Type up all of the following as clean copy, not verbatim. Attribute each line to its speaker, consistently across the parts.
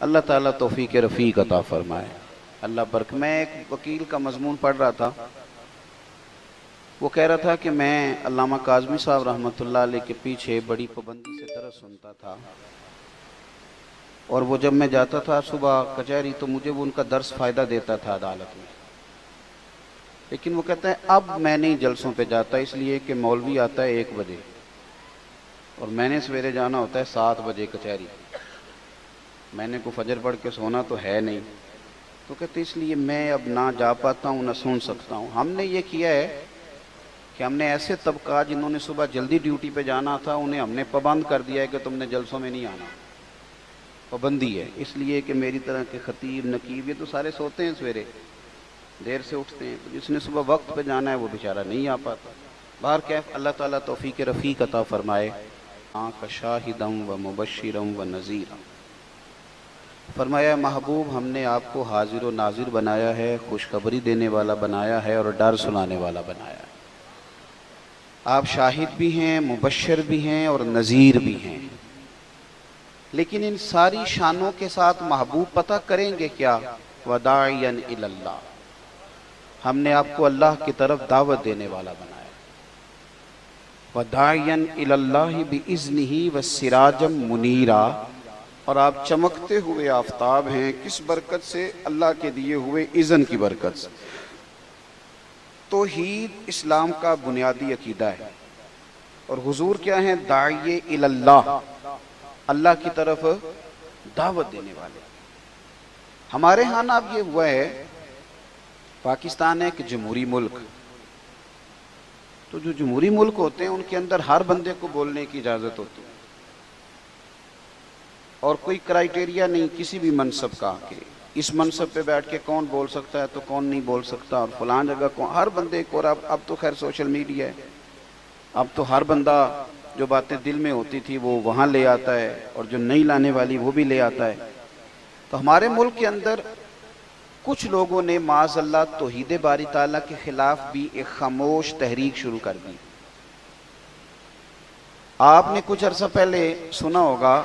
Speaker 1: اللہ تعالیٰ توفیق رفیق عطا فرمائے۔ اللہ برکت۔ میں ایک وکیل کا مضمون پڑھ رہا تھا، وہ کہہ رہا تھا کہ میں علامہ کاظمی صاحب رحمۃ اللہ علیہ کے پیچھے بڑی پابندی سے درس سنتا تھا، اور وہ جب میں جاتا تھا صبح کچہری تو مجھے وہ ان کا درس فائدہ دیتا تھا عدالت میں، لیکن وہ کہتا ہے اب میں نہیں جلسوں پہ جاتا، اس لیے کہ مولوی آتا ہے 1 بجے اور میں نے سویرے جانا ہوتا ہے 7 بجے کچہری، میں نے کو فجر پڑھ کے سونا تو ہے نہیں، تو کہتے اس لیے میں اب نہ جا پاتا ہوں نہ سن سکتا ہوں۔ ہم نے یہ کیا ہے کہ ہم نے ایسے طبقات جنہوں نے صبح جلدی ڈیوٹی پہ جانا تھا انہیں ہم نے پابند کر دیا ہے کہ تم نے جلسوں میں نہیں آنا، پابندی ہے، اس لیے کہ میری طرح کے خطیب نقیب یہ تو سارے سوتے ہیں، سویرے دیر سے اٹھتے ہیں، تو جس نے صبح وقت پہ جانا ہے وہ بیچارہ نہیں آ پاتا۔ باہر کیف اللہ تعالیٰ توفیق رفیق عطا فرمائے۔ کا شاہدم و مبشرم و نذیرا، فرمایا محبوب ہم نے آپ کو حاضر و ناظر بنایا ہے، خوشخبری دینے والا بنایا ہے اور ڈر سنانے والا بنایا ہے۔ آپ شاہد بھی ہیں، مبشر بھی ہیں اور نذیر بھی ہیں، لیکن ان ساری شانوں کے ساتھ محبوب پتہ کریں گے کیا؟ وداعیا الی اللہ، ہم نے آپ کو اللہ کی طرف دعوت دینے والا بنایا۔ وداعیا الی اللہ باذنہ وسراجا منیرا، اور آپ چمکتے ہوئے آفتاب ہیں، کس برکت سے؟ اللہ کے دیے ہوئے اذن کی برکت سے۔ توحید اسلام کا بنیادی عقیدہ ہے، اور حضور کیا ہیں؟ داعی الی اللہ، اللہ کی طرف دعوت دینے والے۔ ہمارے ہاں نا اب یہ ہوا ہے، پاکستان ہے ایک جمہوری ملک، تو جو جمہوری ملک ہوتے ہیں ان کے اندر ہر بندے کو بولنے کی اجازت ہوتی ہے، اور کوئی کرائیٹیریا نہیں کسی بھی منصب کا کہ اس منصب پہ بیٹھ کے کون بول سکتا ہے تو کون نہیں بول سکتا، اور فلان جگہ کون، ہر بندے کو۔ اور اب تو خیر سوشل میڈیا ہے، اب تو ہر بندہ جو باتیں دل میں ہوتی تھی وہ وہاں لے آتا ہے، اور جو نہیں لانے والی وہ بھی لے آتا ہے۔ تو ہمارے ملک کے اندر کچھ لوگوں نے معاذ اللہ توحید باری تعالیٰ کے خلاف بھی ایک خاموش تحریک شروع کر دی۔ آپ نے کچھ عرصہ پہلے سنا ہوگا،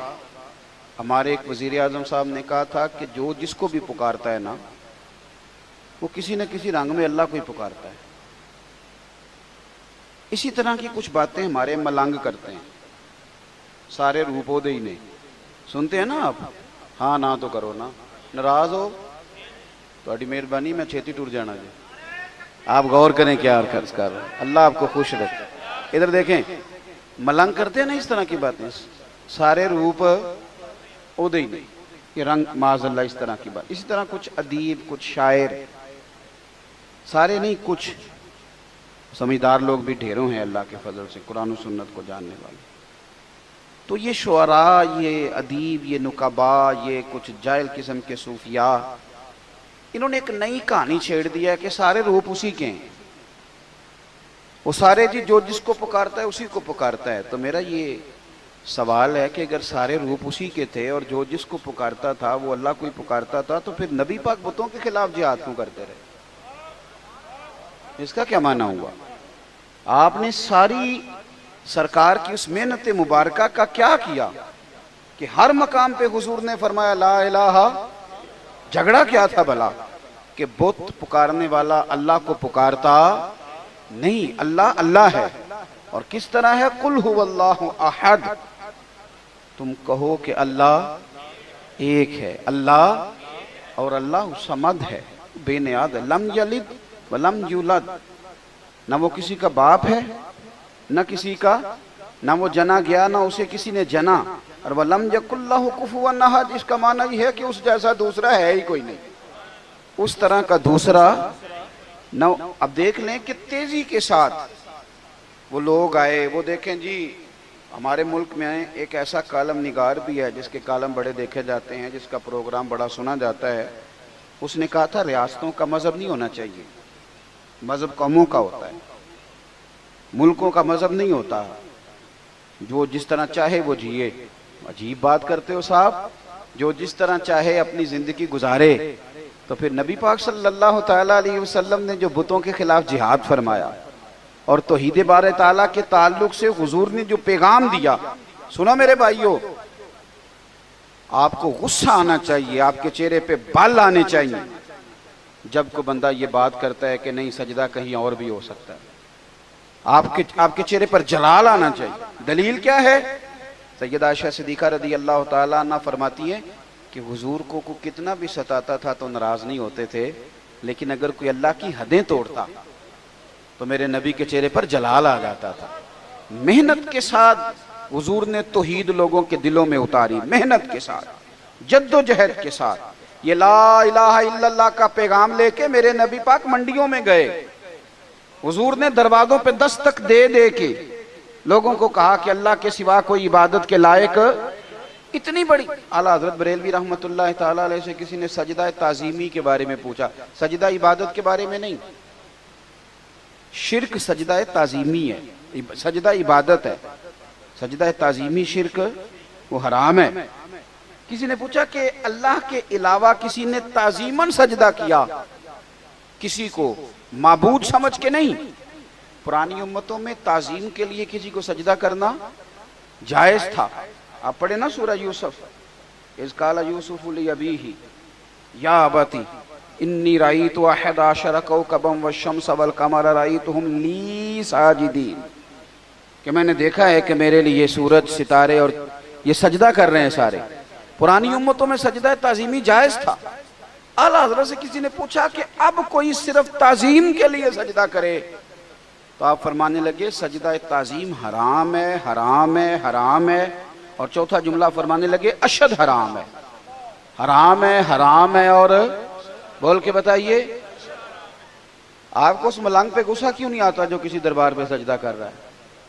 Speaker 1: ہمارے ایک وزیر اعظم صاحب نے کہا تھا کہ جو جس کو بھی پکارتا ہے نا وہ کسی نہ کسی رنگ میں اللہ کو ہی پکارتا ہے۔ اسی طرح کی کچھ باتیں ہمارے ملنگ کرتے ہیں، سارے روپودے ہی نے، سنتے ہیں نا آپ؟ ہاں نہ تو کرو نا، ناراض ہو تو مہربانی میں چھیتی ٹور جانا جی، آپ غور کریں کیا عرض کر رہے ہیں، اللہ آپ کو خوش رکھے۔ ادھر دیکھیں، ملنگ کرتے ہیں نا اس طرح کی باتیں، سارے روپ اودے ہی نہیں، یہ رنگ معاذ اللہ اس طرح کی بات۔ اسی طرح کچھ ادیب، کچھ شاعر، سارے نہیں، کچھ سمجھدار لوگ بھی ڈھیروں ہیں اللہ کے فضل سے، قرآن و سنت کو جاننے والے۔ تو یہ شعراء، یہ ادیب، یہ نقباء، یہ کچھ جاہل قسم کے صوفیاء، انہوں نے ایک نئی کہانی چھیڑ دیا ہے کہ سارے روپ اسی کے ہیں، وہ سارے جی جو جس کو پکارتا ہے اسی کو پکارتا ہے۔ تو میرا یہ سوال ہے کہ اگر سارے روپ اسی کے تھے اور جو جس کو پکارتا تھا وہ اللہ کو ہی پکارتا تھا، تو پھر نبی پاک بتوں کے خلاف جہاد کیوں کرتے رہے؟ اس کا کیا معنی ہوا؟ آپ نے ساری سرکار کی اس محنت مبارکہ کا کیا کیا کہ ہر مقام پہ حضور نے فرمایا لا الہ، جھگڑا کیا تھا بھلا؟ کہ بت پکارنے والا اللہ کو پکارتا نہیں، اللہ اللہ ہے۔ اور کس طرح ہے؟ قل هو اللہ احد، تم کہو کہ اللہ ایک ہے، اللہ، اور اللہ صمد ہے، بے نیاز ہے، لم یلد ولم یولد، نہ وہ کسی کا باپ ہے نہ کسی کا، نہ وہ جنا گیا نہ اسے کسی نے جنا، اور وَلَمْ يَكُنْ لَهُ كُفُوًا أَحَدٌ، اس کا معنی یہ ہے کہ اس جیسا دوسرا ہے ہی کوئی نہیں، اس طرح کا دوسرا نہ۔ اب دیکھ لیں کہ تیزی کے ساتھ وہ لوگ آئے، وہ دیکھیں جی ہمارے ملک میں ایک ایسا کالم نگار بھی ہے جس کے کالم بڑے دیکھے جاتے ہیں، جس کا پروگرام بڑا سنا جاتا ہے، اس نے کہا تھا ریاستوں کا مذہب نہیں ہونا چاہیے، مذہب قوموں کا ہوتا ہے، ملکوں کا مذہب نہیں ہوتا، جو جس طرح چاہے وہ جیے۔ عجیب بات کرتے ہو صاحب، جو جس طرح چاہے اپنی زندگی گزارے، تو پھر نبی پاک صلی اللہ تعالیٰ علیہ وسلم نے جو بتوں کے خلاف جہاد فرمایا اور توحید بارے تعالیٰ کے تعلق سے حضور نے جو پیغام دیا، سنا میرے بھائیو، آپ کو غصہ آنا چاہیے، آپ کے چہرے پہ بال آنے چاہیے جب کوئی بندہ یہ بات کرتا ہے کہ نہیں سجدہ کہیں اور بھی ہو سکتا ہے۔ آپ کے چہرے پر جلال آنا چاہیے۔ دلیل کیا ہے؟ سیدہ عائشہ صدیقہ رضی اللہ تعالیٰ عنہ فرماتی ہیں کہ حضور کو کتنا بھی ستاتا تھا تو ناراض نہیں ہوتے تھے، لیکن اگر کوئی اللہ کی حدیں توڑتا تو میرے نبی کے چہرے پر جلال آ جاتا تھا۔ محنت کے ساتھ حضور نے توحید لوگوں کے دلوں میں اتاری، محنت کے ساتھ، جد و جہد کے ساتھ۔ یہ لا الہ الا اللہ کا پیغام لے کے میرے نبی پاک منڈیوں میں گئے، حضور نے دروازوں پہ دستک دے دے کے لوگوں کو کہا کہ اللہ کے سوا کوئی عبادت کے لائق اتنی بڑی۔ اعلیٰ حضرت بریلوی رحمۃ اللہ تعالیٰ علیہ سے کسی نے سجدہ تعظیمی کے بارے میں پوچھا، سجدہ عبادت کے بارے میں نہیں، شرک سجدہ تعظیمی ہے، سجدہ عبادت ہے، سجدہ تعظیمی شرک وہ حرام ہے۔ کسی نے پوچھا کہ اللہ کے علاوہ کسی نے تعظیماً سجدہ کیا، کسی کو معبود سمجھ کے نہیں۔ پرانی امتوں میں تعظیم کے لیے کسی کو سجدہ کرنا جائز تھا۔ آپ پڑھیں نا سورہ یوسف، اذ قال یوسف لابیہ یا ابتی انی رأیت احد عشر کوکبا والشمس والقمر رأیتہم لی ساجدین، کہ میں نے دیکھا ہے کہ میرے لیے سورج، ستارے اور یہ سجدہ کر رہے ہیں سارے۔ پرانی امتوں میں سجدہ تعظیمی جائز تھا۔ اعلیٰ حضرت سے کسی نے پوچھا کہ اب کوئی صرف تعظیم کے لیے سجدہ کرے، تو آپ فرمانے لگے سجدہ تعظیم حرام ہے، حرام ہے، حرام ہے، اور چوتھا جملہ فرمانے لگے اشد حرام ہے، حرام ہے، حرام ہے، اور بول کے بتائیے آپ کو اس ملنگ پہ غصہ کیوں نہیں آتا جو کسی دربار پہ سجدہ کر رہا ہے؟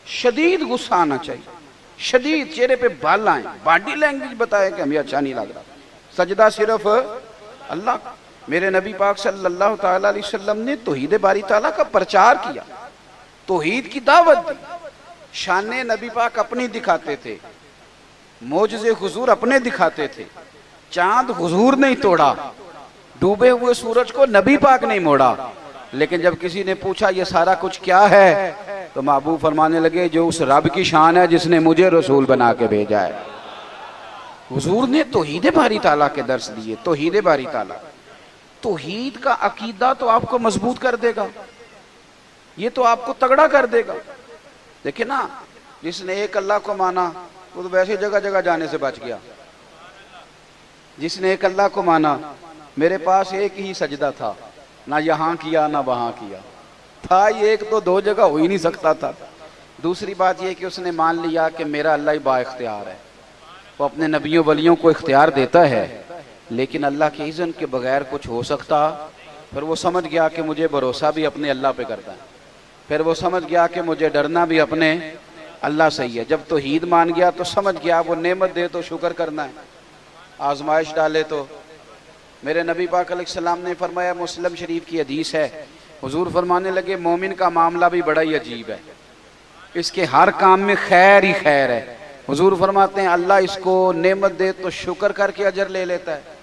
Speaker 1: شدید غصہ آنا چاہیے، شدید، چہرے پہ بال آئیں، باڈی لینگویج بتائے کہ ہمیں اچھا نہیں لگ رہا۔ سجدہ صرف اللہ۔ میرے نبی پاک صلی اللہ تعالیٰ علیہ وسلم نے توحید باری تعالیٰ کا پرچار کیا، توحید کی دعوت دی، شان نبی پاک اپنی دکھاتے تھے، معجزے حضور اپنے دکھاتے تھے، چاند حضور نہیں توڑا، ڈوبے ہوئے سورج کو نبی پاک نہیں موڑا۔ لیکن جب کسی نے پوچھا یہ سارا کچھ کیا ہے تو محبوب فرمانے لگے جو اس رب کی شان ہے جس نے مجھے رسول بنا کے بھیجا ہے۔ حضور نے توحید باری تعالیٰ کے درس دیے، توحید باری تعالیٰ۔ توحید کا عقیدہ تو آپ کو مضبوط کر دے گا، یہ تو آپ کو تگڑا کر دے گا۔ دیکھیں نا، جس نے ایک اللہ کو مانا وہ تو ویسے جگہ جگہ جانے سے بچ گیا۔ جس نے ایک اللہ کو مانا، میرے پاس ایک ہی سجدہ تھا، نہ یہاں کیا نہ وہاں کیا تھا، یہ ایک تو دو جگہ ہو ہی نہیں سکتا تھا۔ دوسری بات یہ کہ اس نے مان لیا کہ میرا اللہ ہی با اختیار ہے، وہ اپنے نبیوں ولیوں کو اختیار دیتا ہے، لیکن اللہ کے اذن کے بغیر کچھ ہو سکتا؟ پھر وہ سمجھ گیا کہ مجھے بھروسہ بھی اپنے اللہ پہ کرتا ہے، پھر وہ سمجھ گیا کہ مجھے ڈرنا بھی اپنے اللہ سے ہی ہے۔ جب توحید مان گیا تو سمجھ گیا وہ نعمت دے تو شکر کرنا ہے، آزمائش ڈالے تو۔ میرے نبی پاک علیہ السلام نے فرمایا، مسلم شریف کی حدیث ہے، حضور فرمانے لگے مومن کا معاملہ بھی بڑا ہی عجیب ہے، اس کے ہر کام میں خیر ہی خیر ہے۔ حضور فرماتے ہیں اللہ اس کو نعمت دے تو شکر کر کے اجر لے لیتا ہے،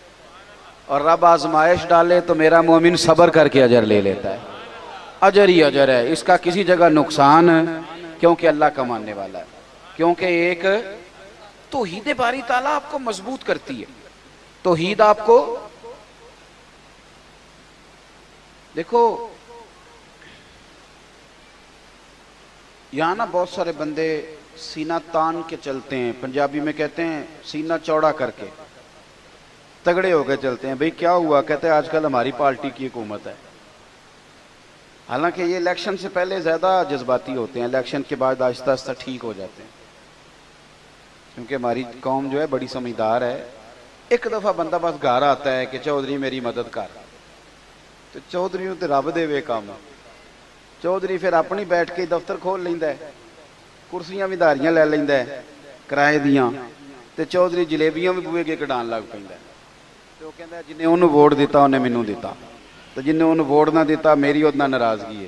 Speaker 1: اور رب آزمائش ڈالے تو میرا مومن صبر کر کے اجر لے لیتا ہے۔ اجر ہی اجر ہے، اس کا کسی جگہ نقصان، کیونکہ اللہ کا ماننے والا ہے۔ کیونکہ ایک توحید باری تعالیٰ آپ کو مضبوط کرتی ہے، توحید آپ کو۔ دیکھو یہاں نا بہت سارے بندے سینہ تان کے چلتے ہیں، پنجابی میں کہتے ہیں سینہ چوڑا کر کے، تگڑے ہو کے چلتے ہیں۔ بھئی کیا ہوا؟ کہتے ہیں آج کل ہماری پارٹی کی حکومت ہے۔ حالانکہ یہ الیکشن سے پہلے زیادہ جذباتی ہوتے ہیں، الیکشن کے بعد آہستہ آہستہ ٹھیک ہو جاتے ہیں، کیونکہ ہماری قوم جو ہے بڑی سمجھدار ہے۔ ایک دفعہ بندہ بس گھر آتا ہے کہ چودھری میری مدد کر، تو چودھریوں تے رب دے وے کام، چودھری پھر اپنی بیٹھ کے دفتر کھول لیندا ہے، کرسیاں بھی داریاں لے لیندا ہے کرائے دیاں، تے چودھری جلیبیاں بھی بوئے کے کڈان لگ پیندا ہے، تے وہ کہندا ہے جنہیں انہوں ووٹ دیتا انہیں مینوں دیتا، تو جنہیں انہوں ووٹ نہ دیتا میری اتنا ناراضگی ہے۔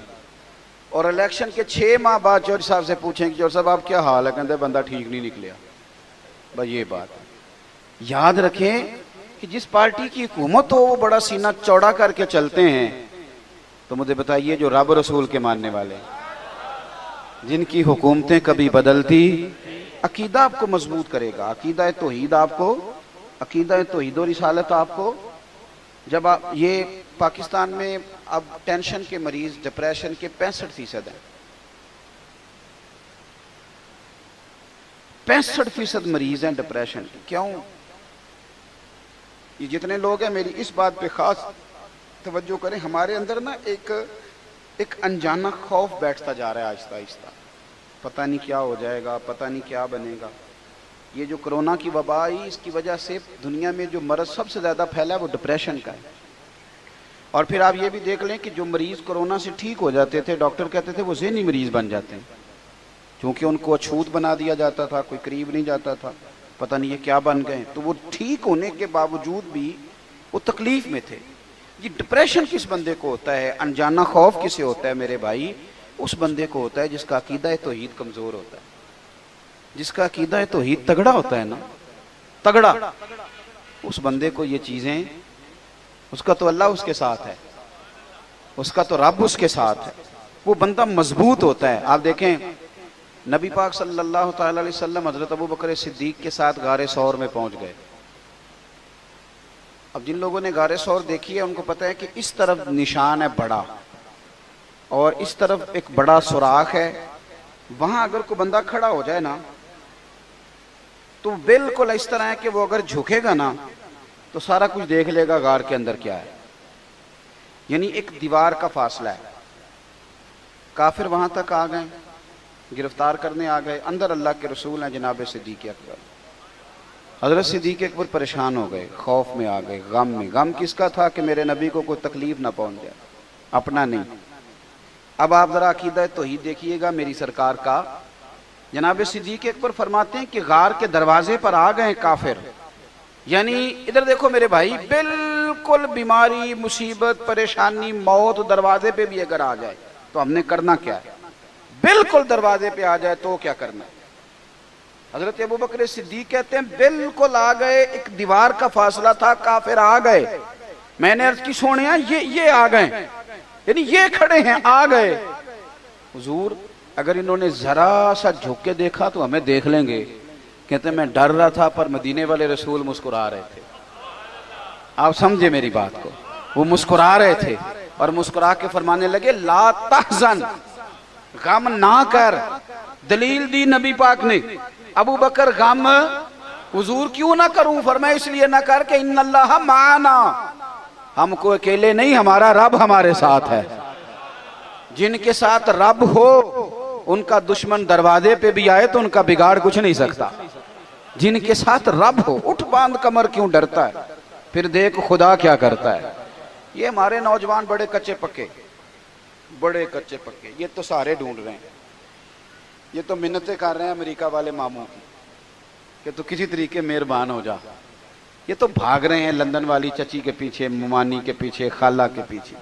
Speaker 1: اور الیکشن کے 6 ماہ بعد چودھری صاحب سے پوچھیں کہ چودھری صاحب آپ کیا حال ہے؟ کہتے ہیں بندہ ٹھیک نہیں نکلیا۔ بھائی یہ بات ہے، یاد رکھیں کہ جس پارٹی کی حکومت ہو وہ بڑا سینہ چوڑا کر کے چلتے ہیں۔ تو مجھے بتائیے جو رب رسول کے ماننے والے، جن کی حکومتیں کبھی بدلتی، عقیدہ آپ کو مضبوط کرے گا، عقیدہ توحید آپ کو عقیدہ توحید و رسالت آپ کو جب آپ یہ پاکستان میں اب ٹینشن کے مریض ڈپریشن کے 65% ہیں، 65% مریض ہیں ڈپریشن کے. کیوں؟ یہ جتنے لوگ ہیں میری اس بات پہ خاص توجہ کریں، ہمارے اندر نا ایک انجانا خوف بیٹھتا جا رہا ہے آہستہ آہستہ. پتہ نہیں کیا ہو جائے گا، پتہ نہیں کیا بنے گا. یہ جو کرونا کی وبا آئی، اس کی وجہ سے دنیا میں جو مرض سب سے زیادہ پھیلا ہے وہ ڈپریشن کا ہے. اور پھر آپ یہ بھی دیکھ لیں کہ جو مریض کرونا سے ٹھیک ہو جاتے تھے، ڈاکٹر کہتے تھے وہ ذہنی مریض بن جاتے ہیں، کیونکہ ان کو اچھوت بنا دیا جاتا تھا، کوئی قریب نہیں جاتا تھا، پتہ نہیں یہ کیا بن گئے. تو وہ ٹھیک ہونے کے باوجود بھی وہ تکلیف میں تھے. یہ ڈپریشن کس بندے کو ہوتا ہے، انجانا خوف کسے ہوتا ہے میرے بھائی؟ اس بندے کو ہوتا ہے جس کا عقیدہ توحید کمزور ہوتا ہے، جس کا عقیدہ توحید تگڑا ہوتا ہے نا، تگڑا. اس بندے کو یہ چیزیں، اس کا تو اللہ اس کے ساتھ ہے، اس کا تو رب اس کے ساتھ ہے، وہ بندہ مضبوط ہوتا ہے. آپ دیکھیں نبی پاک صلی اللہ تعالی علیہ وسلم حضرت ابو بکر صدیق کے ساتھ غار ثور میں پہنچ گئے. اب جن لوگوں نے غار ثور دیکھی ہے ان کو پتہ ہے کہ اس طرف نشان ہے بڑا اور اس طرف ایک بڑا سوراخ ہے. وہاں اگر کوئی بندہ کھڑا ہو جائے نا تو بالکل اس طرح ہے کہ وہ اگر جھکے گا نا تو سارا کچھ دیکھ لے گا غار کے اندر کیا ہے. یعنی ایک دیوار کا فاصلہ ہے. کافر وہاں تک آ گئے، گرفتار کرنے آ گئے. اندر اللہ کے رسول ہیں جناب صدیق اکبر. حضرت صدیق اکبر پریشان ہو گئے، خوف میں آ گئے، غم میں. غم کس کا تھا؟ کہ میرے نبی کو کوئی تکلیف نہ پہنچ جائے، اپنا نہیں. اب آپ ذرا عقیدہ توحید دیکھیے گا میری سرکار کا. جناب صدیق اکبر فرماتے ہیں کہ غار کے دروازے پر آ گئے کافر. یعنی ادھر دیکھو میرے بھائی، بالکل بیماری، مصیبت، پریشانی، موت دروازے پہ بھی اگر آ جائے تو ہم نے کرنا کیا ہے؟ بالکل دروازے پہ آ جائے تو کیا کرنا ہے؟ حضرت ابو بکر صدیق کہتے ہیں بالکل آ گئے، ایک دیوار کا فاصلہ تھا، کافر آ گئے. میں نے عرض کی سونیا یہ آ گئے، یعنی یہ کھڑے ہیں، آ گئے. حضور اگر انہوں نے ذرا سا جھک کے دیکھا تو ہمیں دیکھ لیں گے. کہتے ہیں میں ڈر رہا تھا پر مدینے والے رسول مسکرا رہے تھے. آپ سمجھے میری بات کو؟ وہ مسکرا رہے تھے اور مسکرا کے فرمانے لگے لا تحزن، غم نہ کر. دلیل دی نبی پاک نے. ابو بکر غم حضور کیوں نہ کروں؟ فرمایا اس لیے نہ کر کہ ان اللہ معنا، ہم کو اکیلے نہیں، ہمارا رب ہمارے ساتھ ہے. جن کے ساتھ رب ہو ان کا دشمن دروازے پہ بھی آئے تو ان کا بگاڑ کچھ نہیں سکتا. جن کے ساتھ رب ہو، اٹھ باندھ کمر کیوں ڈرتا ہے؟ پھر دیکھ خدا کیا کرتا ہے. یہ ہمارے نوجوان بڑے کچے پکے، یہ تو سارے ڈھونڈ رہے ہیں، یہ تو منتیں کر رہے ہیں امریکہ والے ماموں کی کہ تو کسی طریقے مہربان ہو جا. یہ تو بھاگ رہے ہیں لندن والی چچی کے پیچھے، ممانی کے پیچھے، خالہ کے پیچھے.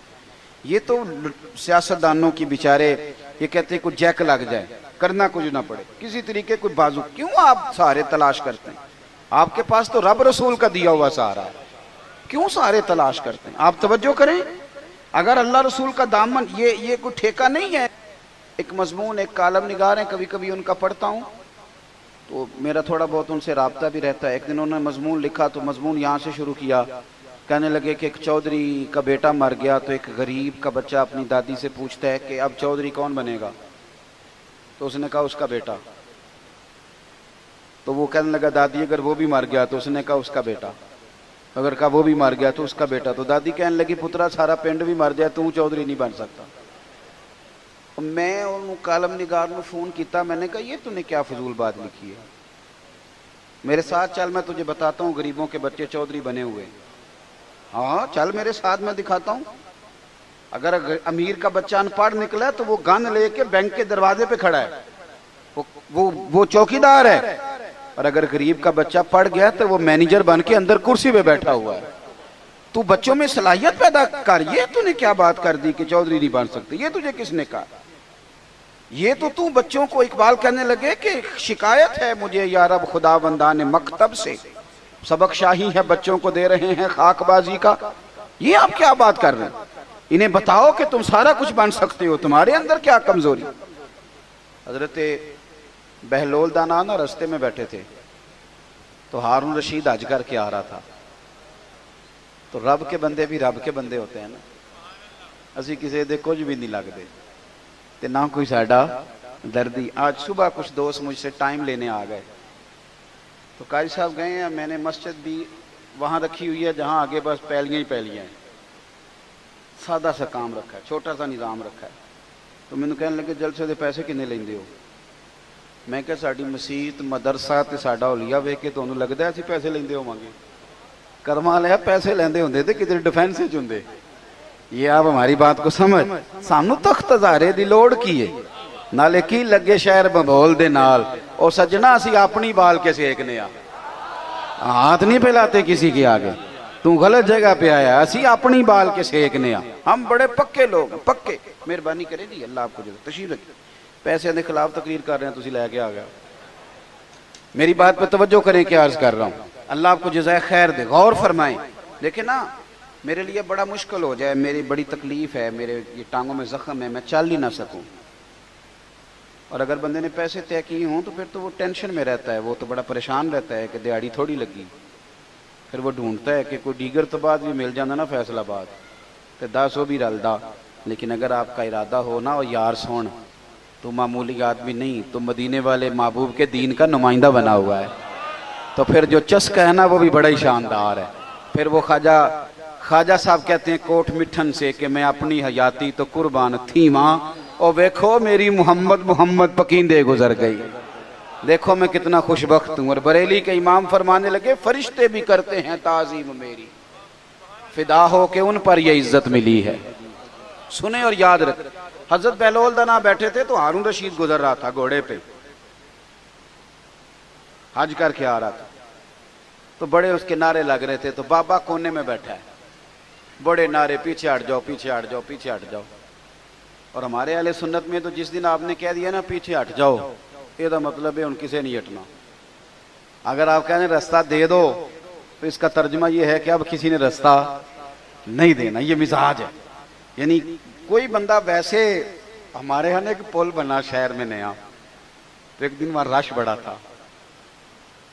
Speaker 1: یہ تو سیاستدانوں کی بیچارے یہ کہتے ہیں کوئی جیک لگ جائے، کرنا کچھ نہ پڑے، کسی طریقے کوئی بازو. کیوں آپ سارے تلاش کرتے ہیں؟ آپ کے پاس تو رب رسول کا دیا ہوا سہارا ہے، کیوں سارے تلاش کرتے ہیں؟ آپ توجہ کریں. اگر اللہ رسول کا دامن، یہ کوئی ٹھیکہ نہیں ہے. ایک مضمون، ایک کالم نگار ہیں، کبھی کبھی ان کا پڑھتا ہوں تو میرا تھوڑا بہت ان سے رابطہ بھی رہتا ہے. ایک دن انہوں نے مضمون لکھا تو مضمون یہاں سے شروع کیا. کہنے لگے کہ ایک چودھری کا بیٹا مر گیا تو ایک غریب کا بچہ اپنی دادی سے پوچھتا ہے کہ اب چودھری کون بنے گا؟ تو اس نے کہا اس کا بیٹا. تو وہ کہنے لگا دادی اگر وہ بھی مر گیا؟ تو اس نے کہا اس کا بیٹا. اگر کہا وہ بھی مر گیا تو اس کا بیٹا. تو دادی کہنے لگی پترا سارا پنڈ بھی مر جائے تو چودھری نہیں بن سکتا. میں ان کالم نگار میں فون کیتا، میں نے کہا یہ تو نے کیا فضول بات لکھی ہے؟ میرے ساتھ چل، میں تجھے بتاتا ہوں غریبوں کے بچے چودھری بنے ہوئے. ہاں چل میرے ساتھ، میں دکھاتا ہوں. اگر امیر کا بچہ ان پڑھ نکلا تو وہ گن لے کے بینک کے دروازے پہ کھڑا ہے، وہ چوکیدار ہے. اور اگر غریب کا بچہ پڑھ گیا تو وہ مینیجر بن کے اندر کرسی پہ بیٹھا ہوا ہے. تو بچوں میں صلاحیت پیدا کر. یہ تو نے کیا بات کر دی کہ چودھری نہیں بن سکتے؟ یہ تجھے کس نے کہا؟ یہ تو بچوں کو اقبال کہنے لگے کہ شکایت ہے مجھے یا رب خدا بندان مکتب سے، سبق شاہی ہے بچوں کو دے رہے ہیں خاک بازی کا. یہ آپ کیا بات کر رہے ہیں؟ انہیں بتاؤ کہ تم سارا کچھ بن سکتے ہو، تمہارے اندر کیا کمزوری؟ حضرت بہلول دانا نا رستے میں بیٹھے تھے. تو ہارون رشید حج کر کے آ رہا تھا. تو رب کے بندے بھی رب کے بندے ہوتے ہیں نا, اسی کسی دے کچھ بھی نہیں لگتے تے نہ کوئی ساڈا دردی. آج صبح کچھ دوست مجھ سے ٹائم لینے آ گئے, تو قاری صاحب گئے ہیں, میں نے مسجد بھی وہاں رکھی ہوئی ہے جہاں آگے بس پیلیاں ہی پیلیاں ہیں, سادہ سا کام رکھا ہے, چھوٹا سا نظام رکھا ہے. تو مینوں کہنے لگے جلسے دے پیسے کنے لیندے ہو؟ میں کہا ساڈی مسیت مدرسہ تے ساڈا اولیاء ویکھ کے تانوں لگدا ہے اسی پیسے لیندے ہوواਂਗੇ؟ کرما لیا پیسے لیندے ہوندے تے کدھر ڈیفینس وچ ہوندے. یہ آپ ہماری بات کو سمجھ, سانوں تخت ہزارے دی لوڑ کی ہے, نالے کی لگے شہر ببول دے نال, او سجنا اسی اپنی بال کے سیکنے آ, ہاتھ نہیں پھیلاتے کسی کے آگے. تو غلط جگہ پہ آیا, اسی اپنی بال کے سیکنے آ, ہم بڑے پکے لوگ ہیں, پکے. مہربانی کریں جی, اللہ آپ کو جو تشریف رکھے. پیسے دے خلاف تقریر کر رہے ہیں, تسی لے کے آ گیا. میری بات پہ توجہ کریں کیا عرض کر رہا ہوں, اللہ آپ کو جزائے خیر دے. غور فرمائیں. دیکھیں نا, میرے لیے بڑا مشکل ہو جائے, میری بڑی تکلیف ہے, میرے یہ ٹانگوں میں زخم ہے, میں چل ہی نہ سکوں. اور اگر بندے نے پیسے طے کیے ہوں تو پھر تو وہ ٹینشن میں رہتا ہے, وہ تو بڑا پریشان رہتا ہے کہ دیہڑی تھوڑی لگی. پھر وہ ڈھونڈتا ہے کہ کوئی دیگر تو بعد بھی مل جانا نا فیصل آباد, تو 10 بھی رلدا. لیکن اگر آپ کا ارادہ ہو نا, اور یار سن, تو معمولی آدمی نہیں, تو مدینے والے محبوب کے دین کا نمائندہ بنا ہوا ہے, تو پھر جو چسکا ہے نا وہ بھی بڑا ہی شاندار ہے. پھر وہ خواجہ صاحب کہتے ہیں کوٹ مٹھن سے کہ میں اپنی حیاتی تو قربان تھی ماں, اور دیکھو میری محمد پکیندے گزر گئی. دیکھو میں کتنا خوش بخت ہوں. اور بریلی کے امام فرمانے لگے فرشتے بھی کرتے ہیں تعظیم میری, فدا ہو کہ ان پر یہ عزت ملی ہے. سنیں اور یاد رکھیں, حضرت بہلول دنا بیٹھے تھے تو ہارون رشید گزر رہا تھا گھوڑے پہ, حج کر کے آ رہا تھا. تو بڑے اس کے نعرے لگ رہے تھے, تو بابا کونے میں بیٹھا ہے, بڑے نعرے, پیچھے ہٹ جاؤ, پیچھے ہٹ جاؤ, پیچھے ہٹ جاؤ. اور ہمارے اہل سنت میں تو جس دن آپ نے کہہ دیا نا پیچھے ہٹ جاؤ, یہ دا مطلب ہے ان کسے نہیں ہٹنا. اگر آپ کہنے رستہ دے دو تو اس کا ترجمہ یہ ہے کہ اب کسی نے رستہ نہیں دینا, یہ مزاج ہے. یعنی کوئی بندہ ویسے, ہمارے ہاں ایک پل بنا شہر میں نیا, تو ایک دن وہاں رش بڑا تھا,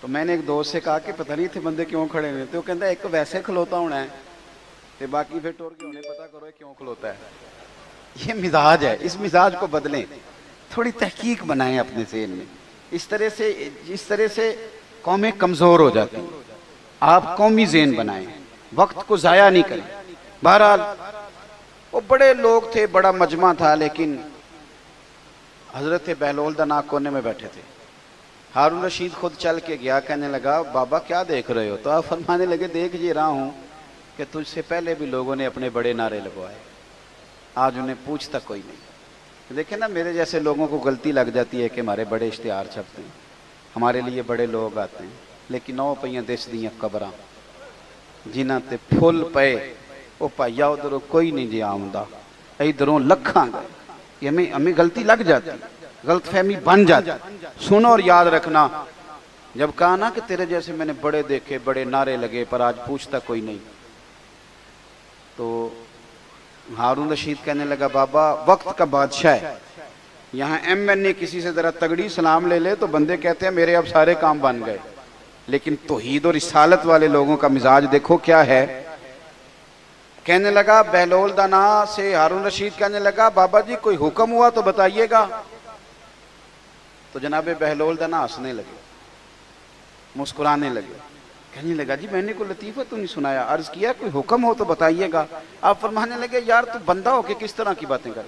Speaker 1: تو میں نے ایک دوست سے کہا کہ پتہ نہیں تھے بندے کیوں کھڑے ہوئے, تو وہ کہتا ہے ایک ویسے کھلوتا ہونا ہے, تو باقی پھر ٹور کے انہیں پتہ کرو کیوں کھلوتا ہے. یہ مزاج ہے, اس مزاج کو بدلیں, تھوڑی تحقیق بنائیں اپنے ذہن میں. اس طرح سے قومیں کمزور ہو جاتی ہیں. آپ قومی ذہن بنائیں, وقت کو ضائع نہیں کریں. بہرحال وہ بڑے لوگ تھے, بڑا مجمع تھا, لیکن حضرت بہلول دنا کونے میں بیٹھے تھے. ہارون رشید خود چل کے گیا, کہنے لگا بابا کیا دیکھ رہے ہو؟ تو آپ فرمانے لگے دیکھ یہ رہا ہوں کہ تجھ سے پہلے بھی لوگوں نے اپنے بڑے نعرے لگوائے, آج انہیں پوچھتا کوئی نہیں. دیکھیں نا, میرے جیسے لوگوں کو غلطی لگ جاتی ہے کہ ہمارے بڑے اشتہار چھپتے ہیں, ہمارے لیے بڑے لوگ آتے ہیں, لیکن نو پئیاں دس دیاں قبراں جنہ تے پھل پے, وہ پائیا ادھروں کوئی نہیں جی آمدہ, ادھروں لکھاں گئے. ہمیں غلطی لگ جاتی, غلط فہمی بن جاتی. سنو اور یاد رکھنا, جب کہا نا کہ تیرے جیسے میں نے بڑے دیکھے, بڑے نعرے لگے, پر آج پوچھتا کوئی نہیں, تو ہارون رشید کہنے لگا بابا وقت کا بادشاہ ہے, یہاں MNA کسی سے ذرا تگڑی سلام لے لے تو بندے کہتے ہیں میرے اب سارے کام بن گئے. لیکن توحید اور رسالت والے لوگوں کا مزاج دیکھو کیا ہے. کہنے لگا بہلول دنا سے ہارون رشید کہنے لگا بابا جی کوئی حکم ہوا تو بتائیے گا. تو جناب بہلول دنا ہنسنے لگے, مسکرانے لگے, کہنے لگا جی میں نے کوئی لطیفہ تو نہیں سنایا, عرض کیا کوئی حکم ہو تو بتائیے گا. آپ فرمانے لگے یار تو بندہ ہو کے کس طرح کی باتیں کر,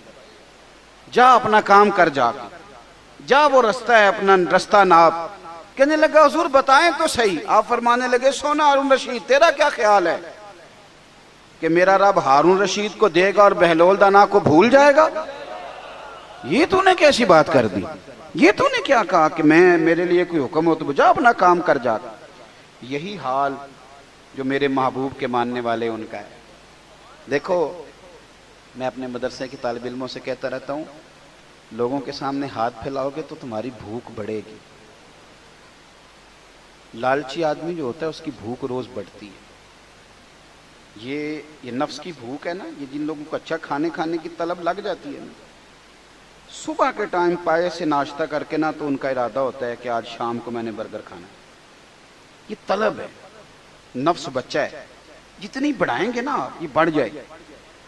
Speaker 1: جا اپنا کام کر, جا وہ رستہ ہے اپنا رستہ ناپ. کہنے لگا حضور بتائیں تو صحیح. آپ فرمانے لگے سونا ہارون رشید تیرا کیا خیال ہے کہ میرا رب ہارون رشید کو دے گا اور بہلول دنا کو بھول جائے گا؟ یہ تو نے کیسی بات کر دی, یہ تو نے کیا کہا کہ میرے لیے کوئی حکم ہو تو جا اپنا کام کر جا. یہی حال جو میرے محبوب کے ماننے والے ان کا ہے. دیکھو میں اپنے مدرسے کی طالب علموں سے کہتا رہتا ہوں, لوگوں کے سامنے ہاتھ پھیلاؤ گے تو تمہاری بھوک بڑھے گی. لالچی آدمی جو ہوتا ہے اس کی بھوک روز بڑھتی ہے. یہ نفس کی بھوک ہے نا, یہ جن لوگوں کو اچھا کھانے کی طلب لگ جاتی ہے نا, صبح کے ٹائم پائے سے ناشتہ کر کے نا تو ان کا ارادہ ہوتا ہے کہ آج شام کو میں نے برگر کھانا ہے. یہ طلب ہے، نفس بچہ ہے، جتنی بڑھائیں گے نا آپ یہ بڑھ جائے گی۔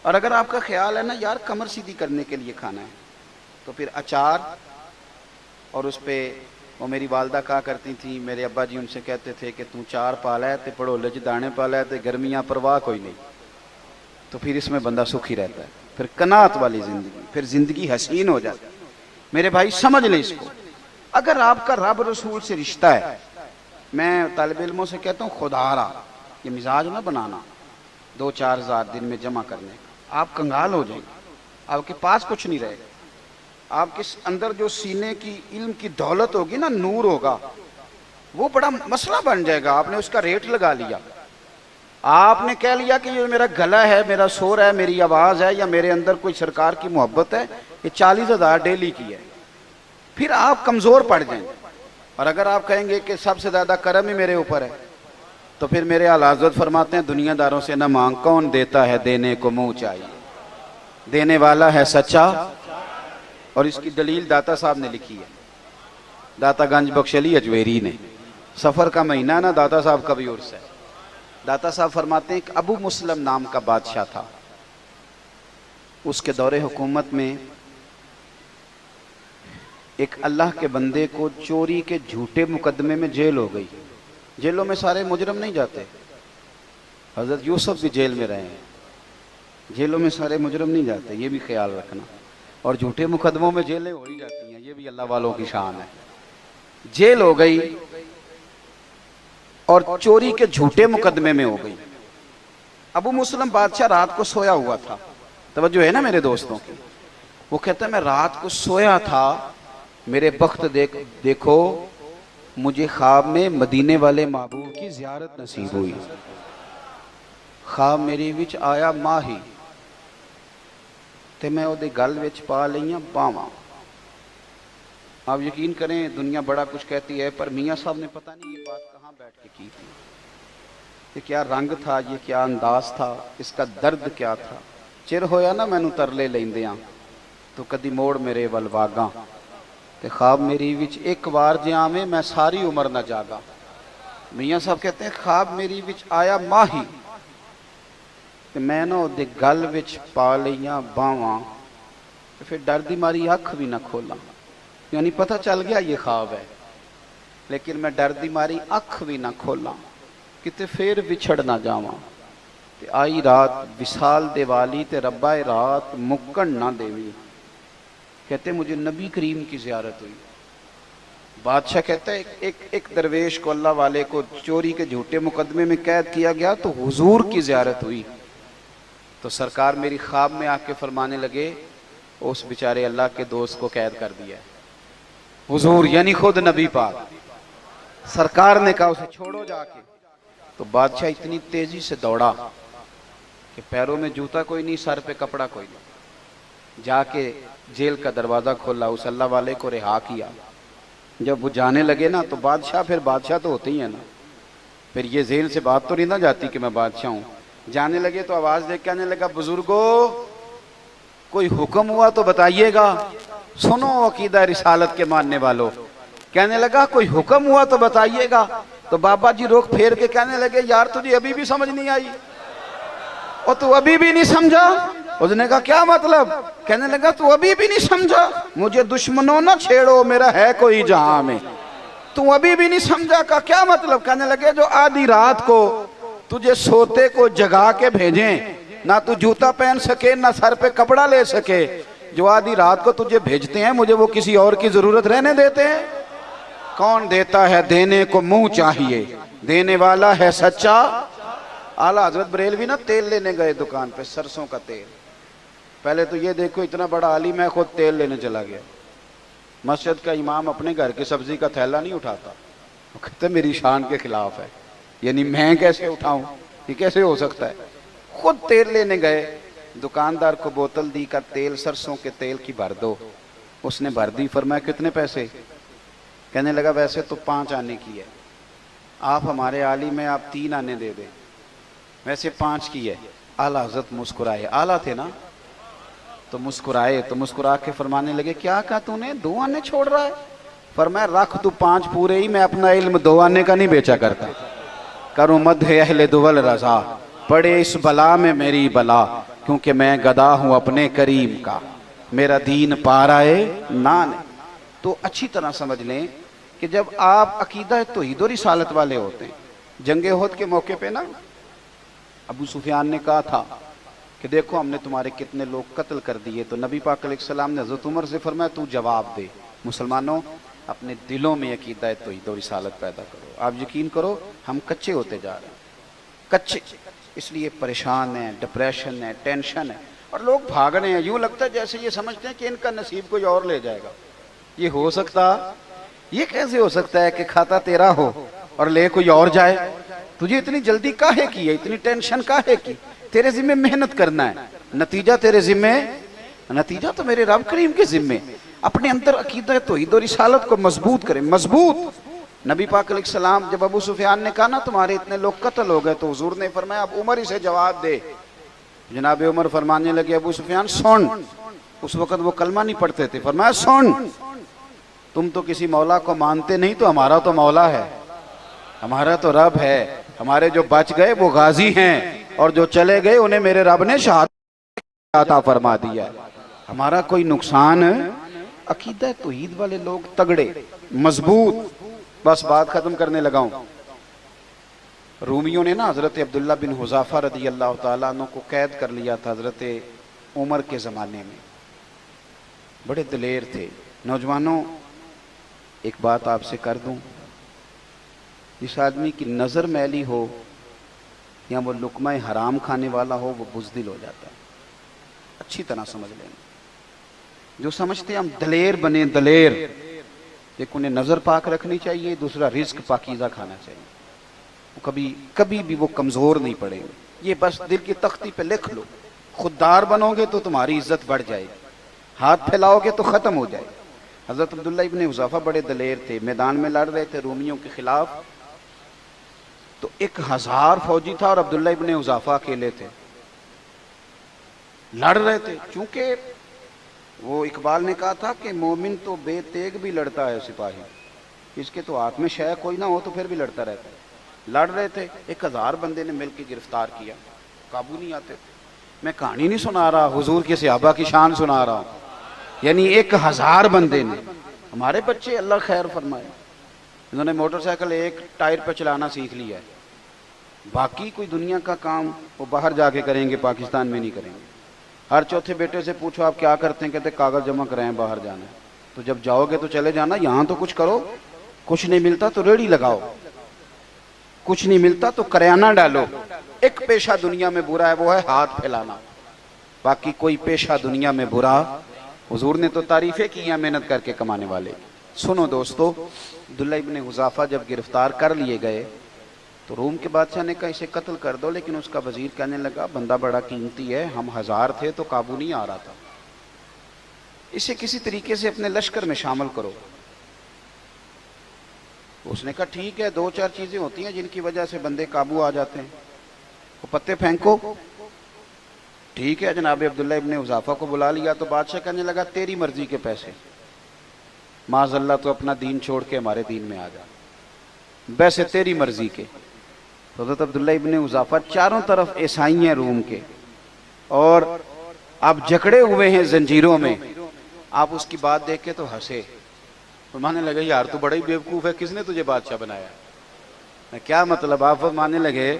Speaker 1: اور اگر آپ کا خیال ہے نا یار کمر سیدھی کرنے کے لیے کھانا ہے، تو پھر اچار اور اس پہ، وہ میری والدہ کہا کرتی تھی، میرے ابا جی ان سے کہتے تھے کہ تو چار پالا ہے تے پڑھولے چ دانے پالا ہے تے گرمیاں پرواہ کوئی نہیں، تو پھر اس میں بندہ سکھی رہتا ہے، پھر قناعت والی زندگی، پھر زندگی حسین ہو جاتی ہے۔ میرے بھائی سمجھ لیں اس کو، اگر آپ کا رب رسول سے رشتہ ہے، میں طالب علموں سے کہتا ہوں خدا رہا یہ مزاج نہ بنانا 2-4 ہزار دن میں جمع کرنے کا، آپ کنگال ہو جائیں گے، آپ کے پاس کچھ نہیں رہے گا، آپ کے اندر جو سینے کی علم کی دولت ہوگی نا، نور ہوگا، وہ بڑا مسئلہ بن جائے گا۔ آپ نے اس کا ریٹ لگا لیا، آپ نے کہہ لیا کہ یہ میرا گلا ہے، میرا سور ہے، میری آواز ہے، یا میرے اندر کوئی سرکار کی محبت ہے، یہ 40,000 ڈیلی کی ہے، پھر آپ کمزور پڑ جائیں گے۔ اور اگر آپ کہیں گے کہ سب سے زیادہ کرم ہی میرے اوپر ہے، تو پھر میرے اعلیٰ حضرت فرماتے ہیں دنیا داروں سے نہ مانگ، کون دیتا ہے دینے کو منہ چاہیے، دینے والا ہے سچا۔ اور اس کی دلیل داتا صاحب نے لکھی ہے، داتا گنج بخش علی اجویری نے۔ سفر کا مہینہ نا، داتا صاحب کا بھی عرس ہے۔ داتا صاحب فرماتے ہیں کہ ابو مسلم نام کا بادشاہ تھا، اس کے دور حکومت میں ایک اللہ کے بندے کو چوری کے جھوٹے مقدمے میں جیل ہو گئی۔ جیلوں میں سارے مجرم نہیں جاتے، حضرت یوسف بھی جیل میں رہے ہیں، جیلوں میں سارے مجرم نہیں جاتے، یہ بھی خیال رکھنا۔ اور جھوٹے مقدموں میں جیلیں ہو ہی جاتی ہیں، یہ بھی اللہ والوں کی شان ہے۔ جیل ہو گئی اور چوری کے جھوٹے مقدمے میں ہو گئی۔ ابو مسلم بادشاہ رات کو سویا ہوا تھا، توجہ ہے نا میرے دوستوں کی، وہ کہتا ہے میں رات کو سویا تھا، میرے بخت دیکھو مجھے خواب میں مدینے والے محبوب کی زیارت نصیب ہوئی، خواب میری وچ آیا ماہی تے میں او دے گل وچ پا لئیاں باواں۔ آپ یقین کریں دنیا بڑا کچھ کہتی ہے، پر میاں صاحب نے پتہ نہیں یہ بات کہاں بیٹھ کے کی تھی، یہ کیا رنگ تھا، یہ کیا انداز تھا، اس کا درد کیا تھا۔ چر ہویا نا مینوں ترلے لیندیاں، تو کدی موڑ میرے ول واگاں، تے خواب میری وچ ایک وار جے آویں میں ساری عمر نہ جاگا۔ میاں صاحب کہتے ہیں خواب میری وچ آیا ماہی تے میں نہ دے گل وچ پا لئیاں باواں، تے پھر ڈر دی ماری اکھ بھی نہ کھولاں، یعنی پتہ چل گیا یہ خواب ہے، لیکن میں ڈر دی ماری اکھ بھی نہ کھولاں کتے پھر بچھڑ نہ جاواں، تے آئی رات وصال دے والی تے ربہ رات مکن نہ دیوی۔ کہتے مجھے نبی کریم کی زیارت ہوئی۔ بادشاہ کہتا ہے ایک درویش کو، اللہ والے کو چوری کے جھوٹے مقدمے میں قید کیا گیا تو حضور کی زیارت ہوئی، تو سرکار میری خواب میں آ کے فرمانے لگے اس بیچارے اللہ کے دوست کو قید کر دیا ہے۔ حضور یعنی خود نبی پاک، سرکار نے کہا اسے چھوڑو جا کے، تو بادشاہ اتنی تیزی سے دوڑا کہ پیروں میں جوتا کوئی نہیں، سر پہ کپڑا کوئی نہیں، جا کے جیل کا دروازہ کھولا، اس اللہ والے کو رہا کیا۔ جب وہ جانے لگے نا تو بادشاہ، پھر بادشاہ تو ہوتے ہی ہیں نا، پھر یہ جیل سے بات تو نہیں نہ جاتی کہ میں بادشاہ ہوں۔ جانے لگے تو آواز دے کے آنے لگا بزرگو کوئی حکم ہوا تو بتائیے گا، سنو عقیدہ رسالت کے ماننے والوں، کہنے لگا کوئی حکم ہوا تو بتائیے گا، تو بابا جی روک پھیر کے کہنے لگے یار تجھے ابھی بھی سمجھ نہیں آئی، اور تو ابھی بھی نہیں سمجھا؟ اس نے کہا کیا مطلب؟ کہنے لگا تو ابھی بھی نہیں سمجھا؟ مجھے دشمنوں نہ چھیڑو، میرا ہے کوئی جہاں میں، تو ابھی بھی نہیں سمجھا؟ کا کیا مطلب؟ کہنے لگے جو آدھی رات کو تجھے سوتے کو جگا کے بھیجیں، نہ تو جوتا پہن سکے نہ سر پہ کپڑا لے سکے، جو آدھی رات کو تجھے بھیجتے ہیں مجھے وہ کسی اور کی ضرورت رہنے دیتے ہیں؟ کون دیتا ہے دینے کو منہ چاہیے، دینے والا ہے سچا۔ اعلیٰ حضرت بریلوی نا تیل لینے گئے دکان پہ، سرسوں کا تیل، پہلے تو یہ دیکھو اتنا بڑا عالم ہے خود تیل لینے چلا گیا۔ مسجد کا امام اپنے گھر کی سبزی کا تھیلا نہیں اٹھاتا، وہ کہتے میری شان کے خلاف ہے، یعنی میں کیسے اٹھاؤں، یہ کیسے ہو سکتا ہے؟ خود تیل لینے گئے، دکاندار کو بوتل دی کا تیل سرسوں کے تیل کی بھر دو، اس نے بھر دی، فرمایا کتنے پیسے؟ کہنے لگا ویسے تو 5 آنے کی ہے، آپ ہمارے عالم ہیں آپ 3 آنے دے دیں، ویسے 5 کی ہے۔ اعلیٰ حضرت مسکرائے، اعلیٰ تھے نا، تو مسکرائے، تو مسکرا کے فرمانے لگے کیا کہا تو نے 2 آنے چھوڑ رہا ہے؟ فرمایا رکھ تو 5 پورے ہی، میں اپنا علم 2 آنے کا نہیں بیچا کرتا. کروں مدح اہل دول رضا، پڑے اس بلا میں میری بلا، کیونکہ میں گدا ہوں اپنے کریم کا، میرا دین پارائے نان. تو اچھی طرح سمجھ لیں کہ جب آپ عقیدہ توحید و رسالت والے ہوتے ہیں، جنگ احد کے موقع پہ نا ابو سفیان نے کہا تھا کہ دیکھو ہم نے تمہارے کتنے لوگ قتل کر دیے، تو نبی پاک علیہ السلام نے حضرت عمر سے فرمایا تو جواب دے. مسلمانوں اپنے دلوں میں عقیدہ توحید و رسالت پیدا کرو. آپ یقین کرو ہم کچے ہوتے جا رہے ہیں، کچے، اس لیے پریشان ہیں، ڈپریشن ہے، ٹینشن ہے، اور لوگ بھاگ رہے ہیں. یوں لگتا ہے جیسے یہ سمجھتے ہیں کہ ان کا نصیب کوئی اور لے جائے گا. یہ ہو سکتا، یہ کیسے ہو سکتا ہے کہ کھاتا تیرا ہو اور لے کوئی اور جائے؟ تجھے اتنی جلدی کاہے کی ہے، اتنی ٹینشن کاہے کی؟ تیرے ذمہ محنت کرنا ہے، نتیجہ تیرے ذمہ، نتیجہ تو میرے رب کریم کے ذمہ. اپنے اندر عقیدہ توحید و رسالت کو مضبوط کریں، مضبوط. نبی پاک علیہ السلام جب ابو سفیان نے کہا نا تمہارے اتنے لوگ قتل ہو گئے، تو حضور نے فرمایا اب عمر ہی سے جواب دے. جناب عمر فرمانے لگے ابو سفیان سن. اس وقت وہ کلمہ نہیں پڑھتے تھے. فرمایا سن، تم تو کسی مولا کو مانتے نہیں، تو ہمارا تو مولا ہے، ہمارا تو رب ہے. ہمارے جو بچ گئے وہ غازی ہیں، اور جو چلے گئے انہیں میرے رب نے شہادت عطا فرما دیا. ہمارا کوئی نقصان. عقیدہ توحید والے لوگ تگڑے، مضبوط. بس بات ختم کرنے لگا ہوں. رومیوں نے نا حضرت عبداللہ بن حذافہ رضی اللہ تعالیٰ عنہ کو قید کر لیا تھا حضرت عمر کے زمانے میں. بڑے دلیر تھے. نوجوانوں ایک بات آپ سے کر دوں، جس آدمی کی نظر میلی ہو یا وہ لقمہ حرام کھانے والا ہو، وہ بزدل ہو جاتا ہے. اچھی طرح سمجھ لیں. جو سمجھتے ہیں ہم دلیر بنے، دلیر، ایک انہیں نظر پاک رکھنی چاہیے، دوسرا رزق پاکیزہ کھانا چاہیے. کبھی بھی وہ کمزور نہیں پڑیں گے. یہ بس دل کی تختی پہ لکھ لو. خوددار بنو گے تو تمہاری عزت بڑھ جائے گی، ہاتھ پھیلاؤ گے تو ختم ہو جائے گی. حضرت عبداللہ ابن حذافہ بڑے دلیر تھے، میدان میں لڑ رہے تھے رومیوں کے خلاف. تو 1000 فوجی تھا اور عبداللہ ابن حذافہ اکیلے تھے. لڑ رہے تھے. چونکہ وہ اقبال نے کہا تھا کہ مومن تو بے تیگ بھی لڑتا ہے سپاہی، اس کے تو ہاتھ میں شے کوئی نہ ہو تو پھر بھی لڑتا رہتا ہے. لڑ رہے تھے. 1000 بندے نے مل کے گرفتار کیا. قابو نہیں آتے. میں کہانی نہیں سنا رہا، حضور کے صحابہ کی شان سنا رہا ہوں. یعنی 1000 بندے نے. ہمارے بچے اللہ خیر فرمائے، انہوں نے موٹر سائیکل ایک ٹائر پہ چلانا سیکھ لیا ہے. باقی کوئی دنیا کا کام وہ باہر جا کے کریں گے، پاکستان میں نہیں کریں گے. ہر چوتھے بیٹے سے پوچھو آپ کیا کرتے ہیں، کہتے کاغذ جمع کرائیں، باہر جانا ہے. تو جب جاؤ گے تو چلے جانا، یہاں تو کچھ کرو. کچھ نہیں ملتا تو ریڑھی لگاؤ، کچھ نہیں ملتا تو کریانہ ڈالو. ایک پیشہ دنیا میں برا ہے، وہ ہے ہاتھ پھیلانا. باقی کوئی پیشہ دنیا میں برا. حضور نے تو تعریفیں کی ہیں محنت کر کے کمانے والے. سنو دوستو، عبداللہ ابن حذافہ جب گرفتار کر لیے گئے تو روم کے بادشاہ نے کہا اسے قتل کر دو. لیکن اس کا وزیر کہنے لگا بندہ بڑا قیمتی ہے، ہم 1000 تھے تو قابو نہیں آ رہا تھا، اسے کسی طریقے سے اپنے لشکر میں شامل کرو. اس نے کہا ٹھیک ہے، 2-4 چیزیں ہوتی ہیں جن کی وجہ سے بندے قابو آ جاتے ہیں. وہ پتے پھینکو. ٹھیک ہے، جناب عبداللہ ابن حذافہ کو بلا لیا تو بادشاہ کہنے لگا تیری مرضی کے پیسے، معاذ اللہ تو اپنا دین چھوڑ کے ہمارے دین میں آ جا، ویسے تیری مرضی کے. حضرت عبداللہ ابن حذافہ چاروں طرف عیسائی ہیں روم کے، اور آپ جکڑے ہوئے ہیں زنجیروں میں. آپ اس کی بات دیکھ کے تو ہنسے. فرمانے لگے یار تو بڑا ہی بیوقوف ہے، کس نے تجھے بادشاہ بنایا؟ میں کیا مطلب؟ آپ فرمانے لگے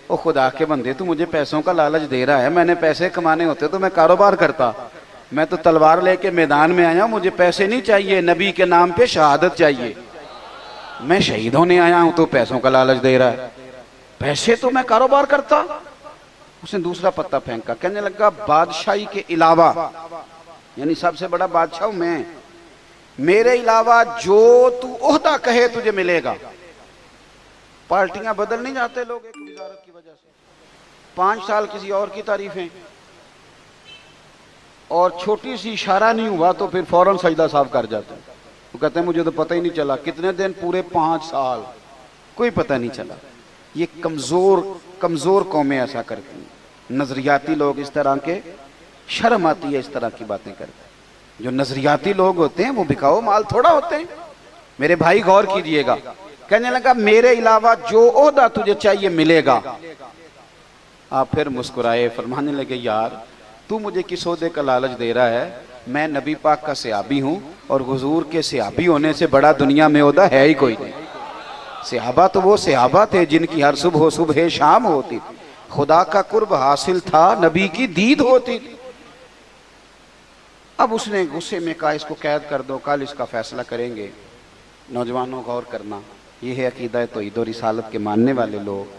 Speaker 1: او خدا کے بندے، تو مجھے پیسوں کا لالچ دے رہا ہے. میں نے پیسے کمانے ہوتے تو میں کاروبار کرتا، میں تو تلوار لے کے میدان میں آیا ہوں. مجھے پیسے نہیں چاہیے، نبی کے نام پہ شہادت چاہیے. میں شہید ہونے آیا ہوں تو پیسوں کا لالچ دے رہا ہے. پیسے تو میں کاروبار کرتا. اس نے دوسرا پتہ پھینکا، کہنے لگا بادشاہی کے علاوہ، یعنی سب سے بڑا بادشاہ ہوں میں، میرے علاوہ جو تو عہدہ کہے تجھے ملے گا. پارٹیاں بدل نہیں جاتے لوگ ایک وزارت کی وجہ سے. 5 سال کسی اور کی تعریفیں، اور چھوٹی سی اشارہ نہیں ہوا تو پھر فوراً سجدہ صاف کر جاتے ہیں. وہ کہتے ہیں مجھے تو پتہ ہی نہیں چلا. کتنے دن؟ پورے 5 سال کوئی پتہ نہیں چلا. یہ کمزور قومیں ایسا کرتی ہیں. نظریاتی لوگ اس طرح کے، شرم آتی ہے اس طرح کی باتیں کرتے ہیں. جو نظریاتی لوگ ہوتے ہیں وہ بکاؤ مال تھوڑا ہوتے ہیں. میرے بھائی غور کیجئے گا، کہنے لگا میرے علاوہ جو عہدہ تجھے چاہیے ملے گا۔ آپ پھر مسکرائے، فرمانے لگے یار تو مجھے کس عہدے کا لالچ دے رہا ہے؟ میں نبی پاک کا صحابی ہوں، اور حضور کے صحابی ہونے سے بڑا دنیا میں عہدہ ہے ہی کوئی نہیں۔ صحابہ تو وہ صحابہ تھے جن کی ہر صبح صبح شام ہوتی تھی، خدا کا قرب حاصل تھا، نبی کی دید ہوتی تھی۔ اب اس نے غصے میں کہا اس کو قید کر دو، کل اس کا فیصلہ کریں گے۔ نوجوانوں غور کرنا، یہ ہے عقیدہ توحید و رسالت کے ماننے والے لوگ۔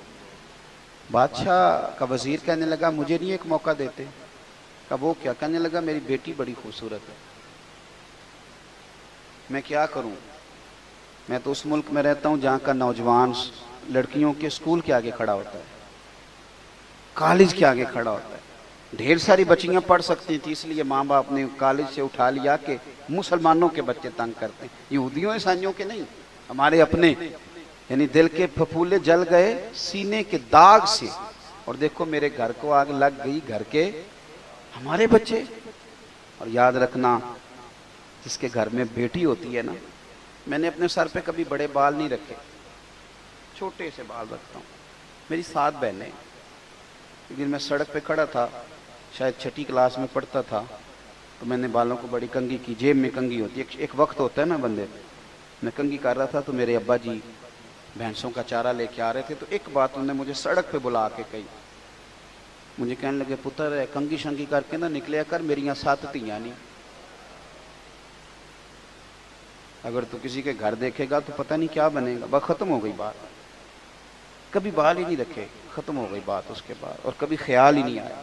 Speaker 1: بادشاہ کا وزیر کہنے لگا مجھے نہیں ایک موقع دیتے؟ کہا وہ کیا؟ کہنے لگا میری بیٹی بڑی خوبصورت ہے، میں کیا کروں؟ میں تو اس ملک میں رہتا ہوں جہاں کا نوجوان لڑکیوں کے اسکول کے آگے کھڑا ہوتا ہے، کالج کے آگے کھڑا ہوتا ہے۔ ڈھیر ساری بچیاں پڑھ سکتی تھی، اس لیے ماں باپ نے کالج سے اٹھا لیا کہ مسلمانوں کے بچے تنگ کرتے ہیں، یہودیوں عیسائیوں کے نہیں، ہمارے اپنے۔ یعنی دل کے پھپھولے جل گئے سینے کے داغ سے، اور دیکھو میرے گھر کو آگ لگ گئی، گھر کے ہمارے بچے۔ اور یاد رکھنا جس کے گھر میں بیٹی ہوتی ہے نا، میں نے اپنے سر پہ کبھی بڑے بال نہیں رکھے، چھوٹے سے بال رکھتا ہوں۔ میری 7 بہنیں، ایک دن میں سڑک پہ کھڑا تھا، شاید 6ٹھی کلاس میں پڑھتا تھا، تو میں نے بالوں کو بڑی کنگھی کی، جیب میں کنگھی ہوتی ہے، ایک وقت ہوتا ہے نا بندے، میں کنگھی کر رہا تھا تو میرے ابا جی بھینسوں کا چارہ لے کے آ رہے تھے، تو ایک بات انہوں نے مجھے سڑک پہ بلا کے کہی، مجھے کہنے لگے پتر کنگھی شنگھی کر کے نہ نکلیا کر، میری یہاں 7 تیاں نہیں، اگر تو کسی کے گھر دیکھے گا تو پتہ نہیں کیا بنے گا۔ بس ختم ہو گئی بات، کبھی بال ہی نہیں رکھے، ختم ہو گئی بات اس کے بعد، اور کبھی خیال ہی نہیں آیا۔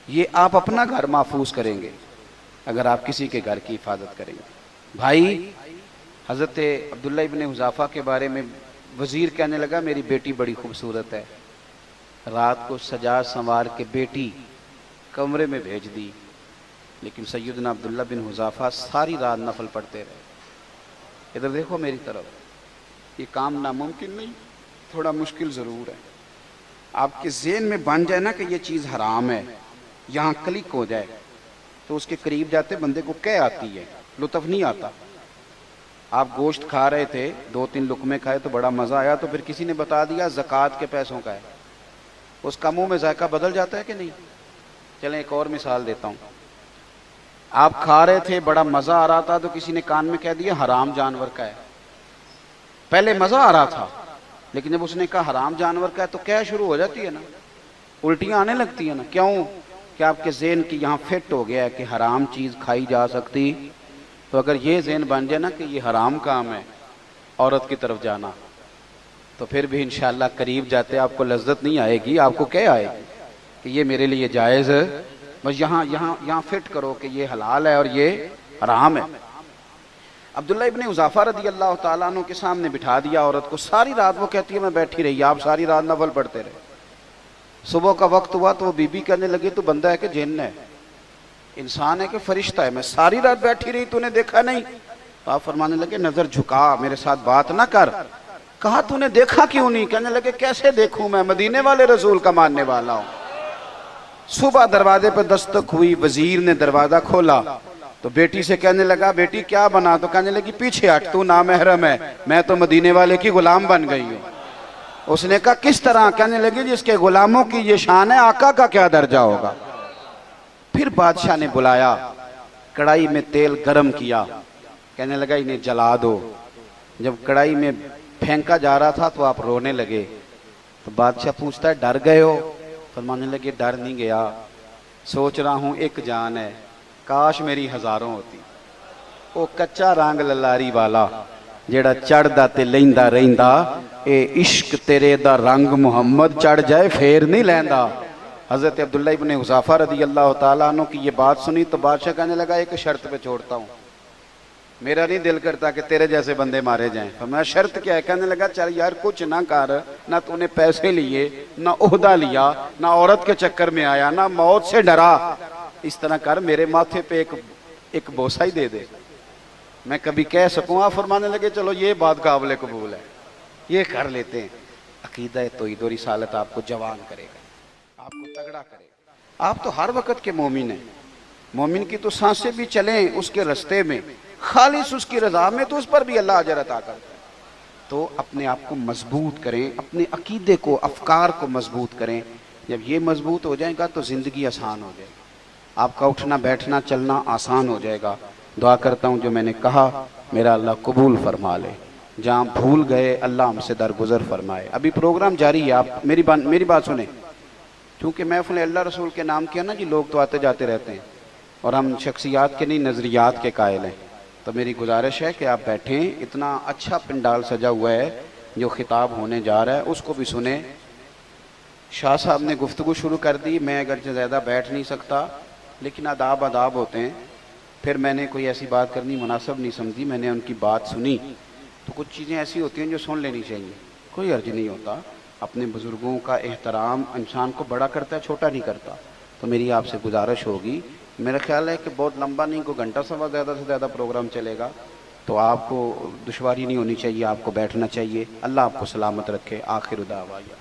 Speaker 1: یہ آپ اپنا گھر محفوظ کریں گے اگر آپ کسی کے گھر کی حفاظت کریں گے۔ بھائی حضرت عبداللہ ابن حذافہ کے بارے میں وزیر کہنے لگا میری بیٹی بڑی خوبصورت ہے، رات کو سجا سنوار کے بیٹی کمرے میں بھیج دی، لیکن سیدنا عبداللہ بن حذافہ ساری رات نفل پڑھتے رہے۔ ادھر دیکھو میری طرف، یہ کام ناممکن نہیں، تھوڑا مشکل ضرور ہے۔ آپ کے ذہن میں بن جائے نا کہ یہ چیز حرام ہے، یہاں کلک ہو جائے تو اس کے قریب جاتے بندے کو کہہ آتی ہے، لطف نہیں آتا۔ آپ گوشت کھا رہے تھے، 2-3 لقمے کھائے تو بڑا مزہ آیا، تو پھر کسی نے بتا دیا زکوٰۃ کے پیسوں کا ہے، اس کا منہ میں ذائقہ بدل جاتا ہے کہ نہیں؟ چلیں ایک اور مثال دیتا ہوں، آپ کھا رہے تھے بڑا مزہ آ رہا تھا، تو کسی نے کان میں کہہ دیا حرام جانور کا ہے۔ پہلے مزہ آ رہا تھا، لیکن جب اس نے کہا حرام جانور کا ہے تو کیا شروع ہو جاتی ہے نا، الٹیاں آنے لگتی ہیں نا۔ کیوں؟ کہ آپ کے ذہن کی یہاں فٹ ہو گیا ہے کہ حرام چیز کھائی جا سکتی، تو اگر یہ ذہن بن جائے نا کہ یہ حرام کام ہے عورت کی طرف جانا، تو پھر بھی انشاءاللہ قریب جاتے آپ کو لذت نہیں آئے گی، آپ کو کیا آئے گی کہ یہ میرے لیے جائز ہے، بس یہاں فٹ کرو کہ یہ حلال ہے اور یہ حرام ہے۔ عبداللہ ابن حذافہ رضی اللہ تعالیٰ عنہ کے سامنے بٹھا دیا عورت کو، ساری رات وہ کہتی ہے میں بیٹھی رہی، آپ ساری رات نفل پڑھتے رہے۔ صبح کا وقت ہوا تو وہ بی بی کہنے لگی تو بندہ ہے کہ جن ہے، انسان ہے کہ فرشتہ ہے؟ میں ساری رات بیٹھی رہی، تو نے دیکھا نہیں؟ تو آپ فرمانے لگے نظر جھکا، میرے ساتھ بات نہ کر۔ کہا تو نے دیکھا کیوں نہیں؟ کہنے لگے کیسے دیکھوں، میں مدینے والے رسول کا ماننے والا ہوں۔ صبح دروازے پہ دستک ہوئی، وزیر نے دروازہ کھولا تو بیٹی سے کہنے لگا بیٹی کیا بنا؟ تو کہنے لگی پیچھے ہٹ، تو نامحرم ہے، میں تو مدینے والے کی غلام بن گئی ہوں۔ اس نے کہا کس طرح؟ کہنے لگی جس کے غلاموں کی یہ شان ہے، آقا کا کیا درجہ ہوگا؟ پھر بادشاہ نے بلایا، کڑھائی میں تیل گرم کیا، کہنے لگا انہیں جلا دو۔ جب کڑھائی میں پھینکا جا رہا تھا تو آپ رونے لگے، تو بادشاہ پوچھتا ہے ڈر گئے ہو؟ فرمانے لگے ڈر نہیں گیا، سوچ رہا ہوں ایک جان ہے، کاش میری ہزاروں ہوتی۔ وہ کچا رنگ للاری والا جیڑا چڑھ دا تے لیندا رہندا، اے عشق تیرے دا رنگ محمد چڑھ جائے پھر نہیں لیندا۔ حضرت عبداللہ ابن حذافہ رضی اللہ تعالیٰ عنہ کی یہ بات سنی تو بادشاہ کہنے لگا ایک شرط پہ چھوڑتا ہوں، میرا نہیں دل کرتا کہ تیرے جیسے بندے مارے جائیں۔ فرمایا شرط کیا ہے؟ کہنے لگا چل یار کچھ نہ کر، نہ تو نے پیسے لیے، نہ عہدہ لیا، نہ عورت کے چکر میں آیا، نہ موت سے ڈرا، اس طرح کر میرے ماتھے پہ ایک بوسہ ہی دے دے، میں کبھی کہہ سکوں۔ آپ فرمانے لگے چلو یہ بات قابل قبول ہے، یہ کر لیتے ہیں۔ عقیدہ توحید و رسالت آپ کو جوان کرے گا، آپ کو تگڑا کرے گا۔ آپ تو ہر وقت کے مومن ہیں، مومن کی تو سانسیں بھی چلیں اس کے رستے میں، خالص اس کی رضا میں، تو اس پر بھی اللہ اجر عطا کرتا ہے۔ تو اپنے آپ کو مضبوط کریں، اپنے عقیدے کو، افکار کو مضبوط کریں۔ جب یہ مضبوط ہو جائے گا تو زندگی آسان ہو جائے گی، آپ کا اٹھنا بیٹھنا چلنا آسان ہو جائے گا۔ دعا کرتا ہوں جو میں نے کہا میرا اللہ قبول فرما لے، جہاں بھول گئے اللہ ہم سے درگزر فرمائے۔ ابھی پروگرام جاری ہے، آپ میری بات سنیں، چونکہ محفل اللہ رسول کے نام کیا نا جی، لوگ تو آتے جاتے رہتے ہیں اور ہم شخصیات کے نہیں نظریات کے قائل ہیں۔ تو میری گزارش ہے کہ آپ بیٹھیں، اتنا اچھا پنڈال سجا ہوا ہے، جو خطاب ہونے جا رہا ہے اس کو بھی سنیں۔ شاہ صاحب نے گفتگو شروع کر دی، میں اگرچہ زیادہ بیٹھ نہیں سکتا لیکن آداب ہوتے ہیں، پھر میں نے کوئی ایسی بات کرنی مناسب نہیں سمجھی، میں نے ان کی بات سنی۔ تو کچھ چیزیں ایسی ہوتی ہیں جو سن لینی چاہیے، کوئی حرج نہیں ہوتا۔ اپنے بزرگوں کا احترام انسان کو بڑا کرتا ہے، چھوٹا نہیں کرتا۔ تو میری آپ سے گزارش ہوگی، میرا خیال ہے کہ بہت لمبا نہیں، کوئی گھنٹہ سوا زیادہ سے زیادہ پروگرام چلے گا، تو آپ کو دشواری نہیں ہونی چاہیے، آپ کو بیٹھنا چاہیے۔ اللہ آپ کو سلامت رکھے۔ آخر دعوانا